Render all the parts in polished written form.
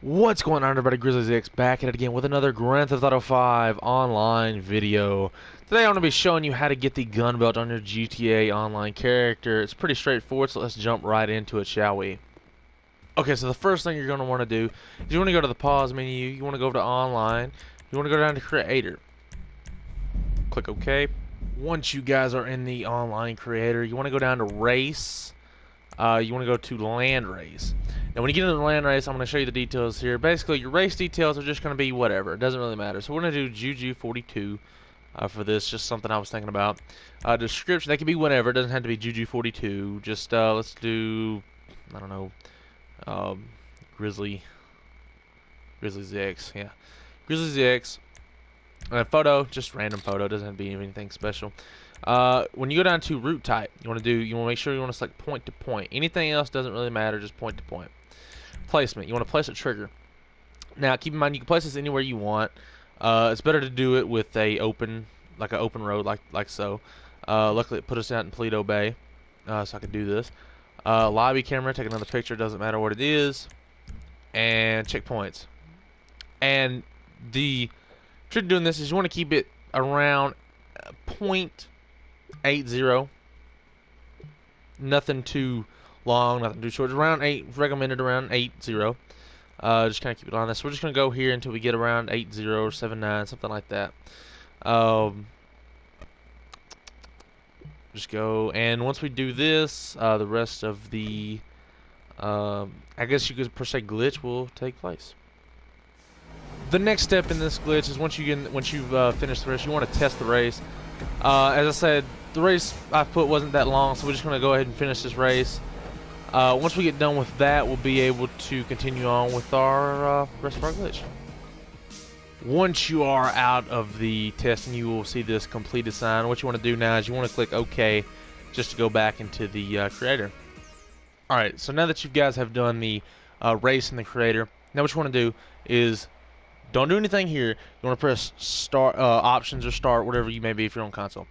What's going on, everybody? Grizzly6 back at it again with another Grand Theft Auto 5 online video. Today I'm going to be showing you how to get the gun belt on your GTA Online character. It's pretty straightforward, so let's jump right into it, shall we? Okay, so the first thing you're going to want to do is you want to go to the pause menu, you want to go over to Online, you want to go down to Creator. Click OK. Once you guys are in the Online Creator, you want to go down to Race. You want to go to Land Race. Now when you get into the land race, I'm going to show you the details here. Basically, your race details are just going to be whatever. It doesn't really matter. So we're going to do Juju 42 for this. Just something I was thinking about. Description, that can be whatever. It doesn't have to be Juju 42. Just let's do, I don't know, Grizzly ZX. Yeah, Grizzly ZX. Photo, just random photo. Doesn't have to be anything special. When you go down to route type, you want to make sure you want to select point to point. Anything else doesn't really matter, just point to point. Placement, you want to place a trigger. Now keep in mind you can place this anywhere you want. It's better to do it with a open road like so. Luckily it put us out in Paleto Bay, so I could do this. Lobby camera, take another picture, doesn't matter what it is. And checkpoints. And the trick to doing this is you want to keep it around 0.80. Nothing too long, nothing too short. Around 8, recommended around 80. Just kind of keep it on this. We're just going to go here until we get around 80 or 79, something like that. Just go, and once we do this, the rest of the, I guess you could per se glitch will take place. The next step in this glitch is once you've finished the race, you want to test the race. As I said, the race I put wasn't that long, so we're just going to go ahead and finish this race. Once we get done with that, we'll be able to continue on with our rest of our glitch. Once you are out of the testing, you will see this completed sign. What you want to do now is you want to click OK just to go back into the creator. Alright, so now that you guys have done the race in the creator, now what you want to do is don't do anything here. You want to press start, options or start, whatever you may be if you're on console.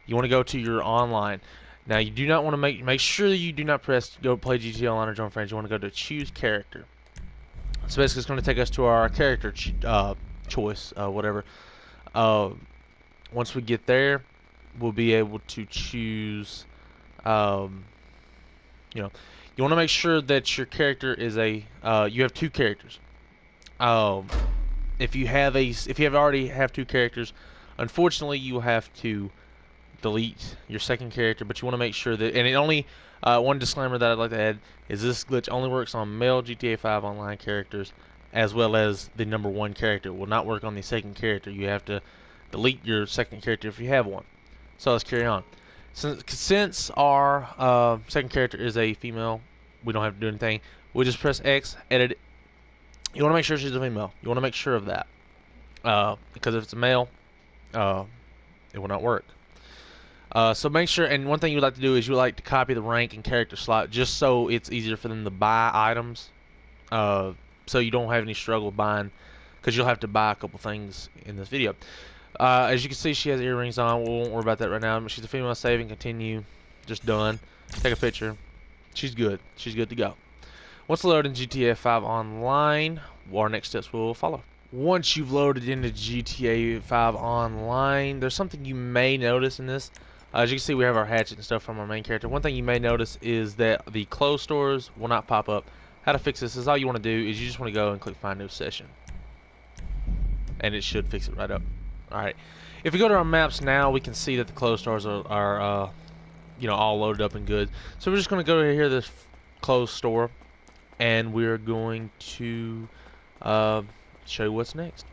You want to go to your online. Now you do not want to make sure that you do not press go play GTA Online or join friends. You want to go to choose character. So basically, it's going to take us to our character choice, whatever. Once we get there, we'll be able to choose. You want to make sure that your character is a. You have two characters. If you already have two characters, unfortunately, you will have to delete your second character, but you want to make sure that, and it only, one disclaimer that I'd like to add is this glitch only works on male GTA 5 online characters, as well as the number 1 character. It will not work on the second character. You have to delete your second character if you have one. So let's carry on. Since our second character is a female, we don't have to do anything. We'll just press X, edit it. You want to make sure she's a female. You want to make sure of that, because if it's a male, it will not work. So make sure, and one thing you would like to do is you would like to copy the rank and character slot just so it's easier for them to buy items, so you don't have any struggle buying, because you'll have to buy a couple things in this video. As you can see, she has earrings on. We won't worry about that right now. She's a female. Save and continue. Just done. Take a picture. She's good. She's good to go. Once loaded in GTA 5 Online, our next steps will follow. Once you've loaded into GTA 5 Online, there's something you may notice in this. As you can see, we have our hatchet and stuff from our main character. One thing you may notice is that the closed stores will not pop up. How to fix this is all you want to do is you just want to go and click Find New Session. And it should fix it right up. Alright. If we go to our maps now, we can see that the closed stores are all loaded up and good. So we're just going to go here to this closed store, and we're going to show you what's next.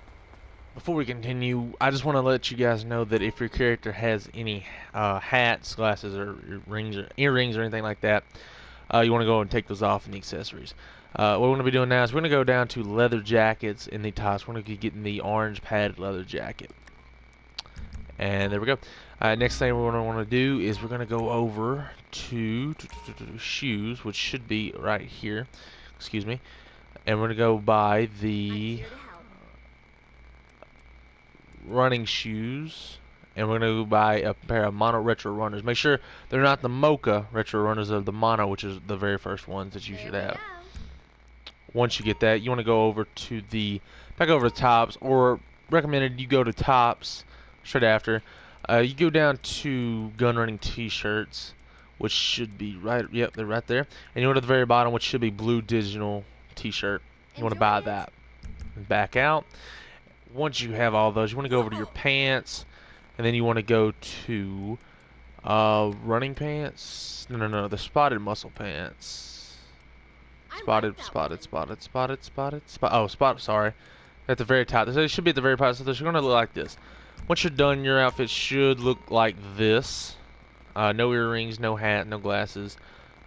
Before we continue, I just want to let you guys know that if your character has any hats, glasses, or rings, or earrings, or anything like that, you want to go and take those off in the accessories. What we're going to be doing now is we're going to go down to leather jackets in the tops. We're going to be getting the orange padded leather jacket. And there we go. Next thing we're going to want to do is we're going to go over to shoes, which should be right here. Excuse me. And we're going to go buy the running shoes, and we're going to buy a pair of mono retro runners. Make sure they're not the mocha retro runners, of the mono, which is the very first ones that you should have. Once you get that, you want to go over to the back over to tops, or recommended you go to tops straight after. You go down to gun running t-shirts, which should be right. Yep, they're right there. And you go to the very bottom, which should be blue digital t-shirt. You want to buy that. And back out. Once you have all those, you want to go over to your pants, and then you want to go to running pants. No, the spotted muscle pants. Spotted. Oh, spot. Sorry, at the very top. It should be at the very top. So they're going to look like this. Once you're done, your outfit should look like this. No earrings, no hat, no glasses.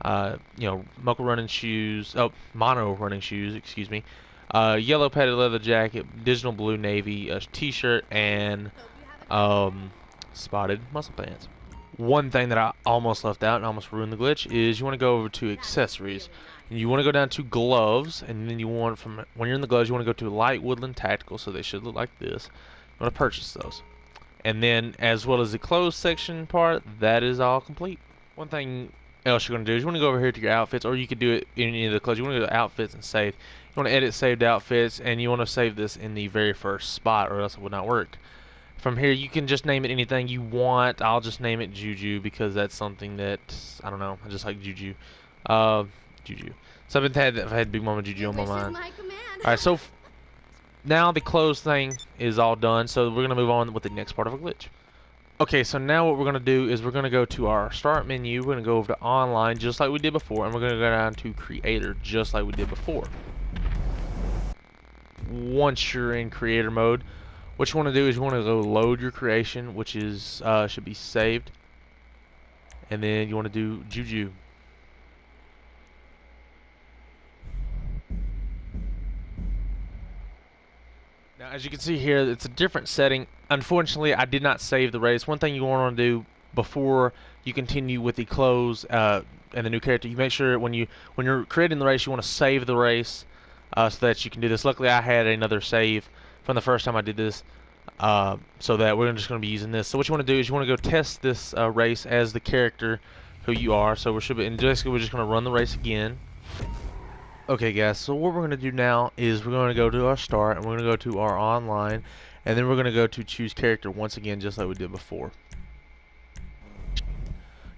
Mocha running shoes. Oh, mono running shoes. Excuse me. Yellow padded leather jacket, digital blue navy, a t-shirt, and spotted muscle pants. One thing that I almost left out and almost ruined the glitch is you want to go over to accessories. And you want to go down to gloves, and then you want when you're in the gloves, you want to go to light woodland tactical, so they should look like this. You want to purchase those. And then, as well as the clothes section part, that is all complete. One thing else you're going to do is you want to go over here to your outfits, or you could do it in any of the clothes. You want to go to outfits and save. You want to edit saved outfits, and you want to save this in the very first spot, or else it would not work. From here, you can just name it anything you want. I'll just name it Juju because that's something that, I don't know, I just like Juju. Juju. So I've had Big Mama Juju on my mind. Alright, so now the clothes thing is all done, so we're going to move on with the next part of a glitch. Okay, so now what we're going to do is we're going to go to our start menu, we're going to go over to online just like we did before, and we're going to go down to creator just like we did before. Once you're in creator mode, what you want to do is you want to go load your creation, which is should be saved, and then you want to do Juju. Now, as you can see here, it's a different setting. Unfortunately, I did not save the race. One thing you want to do before you continue with the clothes and the new character, you make sure when you're creating the race, you want to save the race so that you can do this. Luckily, I had another save from the first time I did this, so that we're just going to be using this. So what you want to do is you want to go test this race as the character who you are. So we're just going to run the race again. Okay guys, so what we're going to do now is we're going to go to our start, and we're going to go to our online, and then we're going to go to choose character once again just like we did before.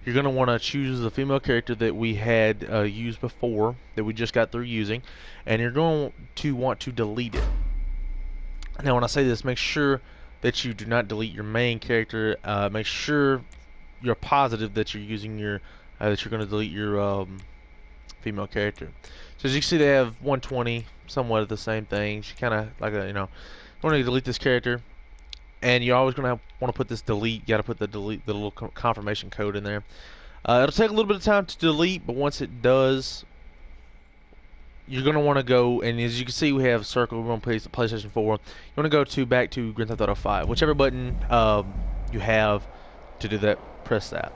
You're going to want to choose the female character that we had used before, that we just got through using, and you're going to want to delete it. Now when I say this, make sure that you do not delete your main character. Make sure you're positive that you're using your that you're going to delete your female character. So as you can see, they have 120, somewhat of the same thing. She kind of like a, you want to delete this character, and you're always going to want to put this delete. You got to put the little confirmation code in there. It'll take a little bit of time to delete, but once it does, you're going to want to go, and as you can see, we have circle. We're going to place the PlayStation 4. You want to go back to Grand Theft Auto 5, whichever button you have to do that. Press that.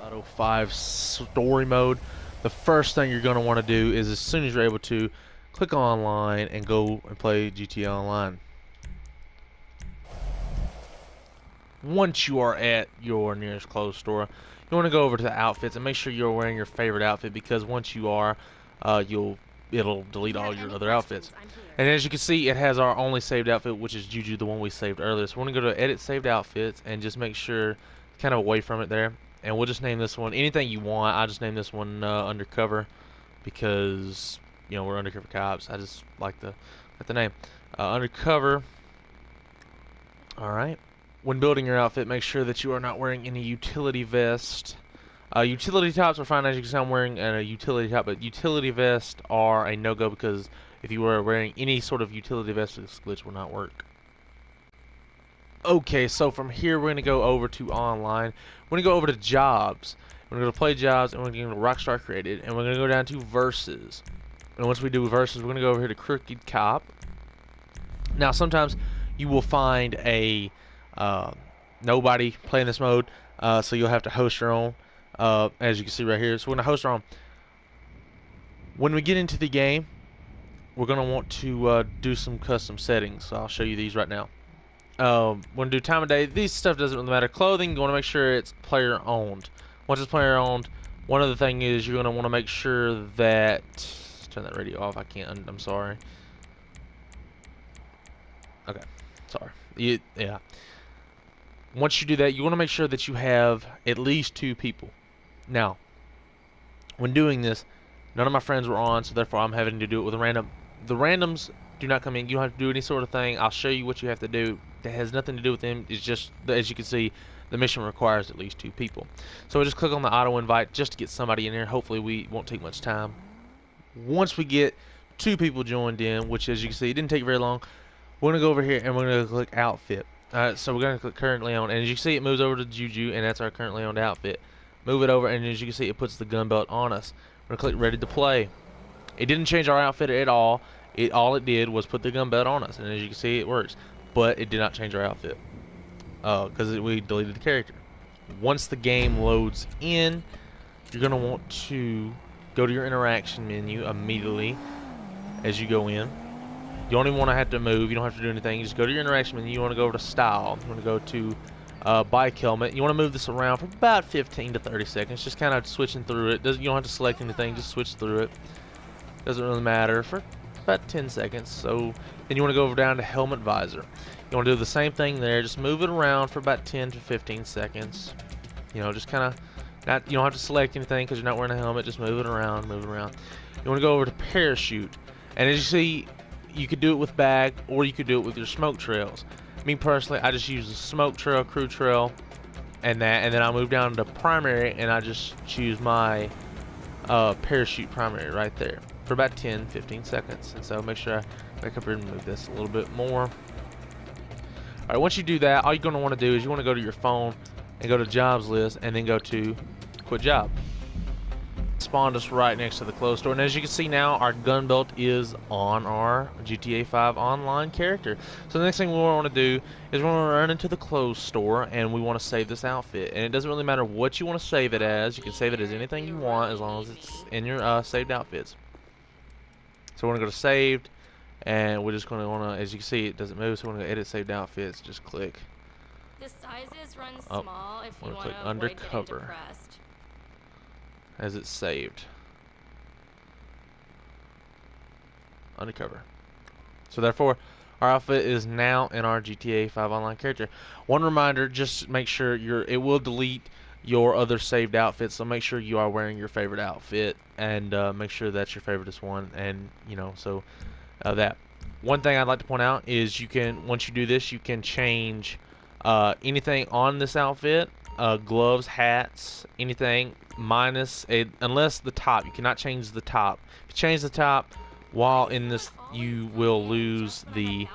Auto 5 story mode. The first thing you're going to want to do is, as soon as you're able to, click online and go and play GTA Online. Once you are at your nearest clothes store, you want to go over to the outfits and make sure you're wearing your favorite outfit, because once you are, it'll delete all your other outfits. And as you can see, it has our only saved outfit, which is Juju, the one we saved earlier. So we're going to go to edit saved outfits and just make sure kind of away from it there. And we'll just name this one anything you want. I'll just name this one Undercover, because we're undercover cops. I just like the name Undercover. Alright. When building your outfit, make sure that you are not wearing any utility vest. Utility tops are fine. As you can see, I'm wearing a utility top, but utility vests are a no-go, because if you were wearing any sort of utility vest, this glitch will not work. Okay, so from here we're going to go over to online. We're going to go over to jobs. We're going to play jobs, and we're going to go to Rockstar Created, and we're going to go down to versus. And once we do versus, we're going to go over here to Crooked Cop. Now sometimes you will find a nobody playing this mode, so you'll have to host your own, as you can see right here. So we're going to host our own. When we get into the game, we're going to want to do some custom settings. So I'll show you these right now. We're going to do time of day. These stuff doesn't really matter. Clothing, you want to make sure it's player owned. Once it's player owned, one other thing is you're going to want to make sure that turn that radio off. I can't. I'm sorry. Okay, sorry. Yeah. Once you do that, you want to make sure that you have at least 2 people. Now, when doing this, none of my friends were on, so therefore I'm having to do it with a random. The randoms do not come in. You don't have to do any sort of thing. I'll show you what you have to do. That has nothing to do with them. It's just, as you can see, the mission requires at least 2 people. So we'll just click on the auto invite just to get somebody in here. Hopefully we won't take much time. Once we get 2 people joined in, which as you can see, it didn't take very long, we're going to go over here and we're going to click outfit. So we're going to click currently owned, and as you can see, it moves over to Juju, and that's our currently owned outfit. Move it over, and as you can see, it puts the gun belt on us. We're going to click ready to play. It didn't change our outfit at all. All it did was put the gun belt on us, and as you can see, it works. But it did not change our outfit because we deleted the character. Once the game loads in, you're going to want to go to your interaction menu immediately as you go in. You don't even want to have to move. You don't have to do anything. You just go to your interaction menu. You want to go over to style. You want to go to bike helmet. You want to move this around for about 15 to 30 seconds. Just kind of switching through it. You don't have to select anything. Just switch through it. Doesn't really matter for about 10 seconds. So then you want to go over down to helmet visor. You want to do the same thing there. Just move it around for about 10 to 15 seconds. You know, just kind of not. You don't have to select anything because you're not wearing a helmet. Just move it around. Move it around. You want to go over to parachute. And as you see, you could do it with bag, or you could do it with your smoke trails. Me personally, I just use the smoke trail, crew trail, and then I move down to primary, and I just choose my parachute primary right there for about 10-15 seconds. And so make sure I back up here and move this a little bit more. Alright, once you do that, all you're going to want to do is you want to go to your phone and go to jobs list, and then go to quit job. Spawned us right next to the clothes store, and as you can see now, our gun belt is on our GTA 5 online character. So the next thing we want to do is we want to run into the clothes store, and we want to save this outfit. And it doesn't really matter what you want to save it as. You can save it as anything you want as long as it's in your saved outfits. So we're going to go to saved, and we're just going to want to, as you can see, it doesn't move, so we're going to edit saved outfits. Just click. The sizes run small if you want to avoid undercover. getting depressed. As it's saved. Undercover. So therefore, our outfit is now in our GTA 5 online character. One reminder, just make sure it will delete your other saved outfits, so make sure you are wearing your favorite outfit, and make sure that's your favoriteest one, and you know, so that. One thing I'd like to point out is you can, once you do this, you can change anything on this outfit. Gloves, hats, anything, minus unless the top. You cannot change the top. If you change the top while in this, you will lose the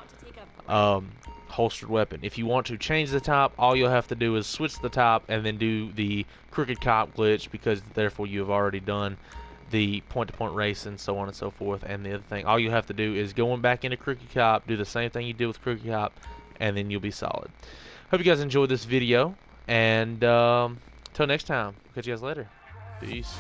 holstered weapon. If you want to change the top, all you'll have to do is switch the top and then do the crooked cop glitch, because therefore you have already done the point-to-point race and so on and so forth. And the other thing, all you have to do is go back into crooked cop, do the same thing you did with crooked cop, and then you'll be solid. Hope you guys enjoyed this video. And until next time, catch you guys later. Peace.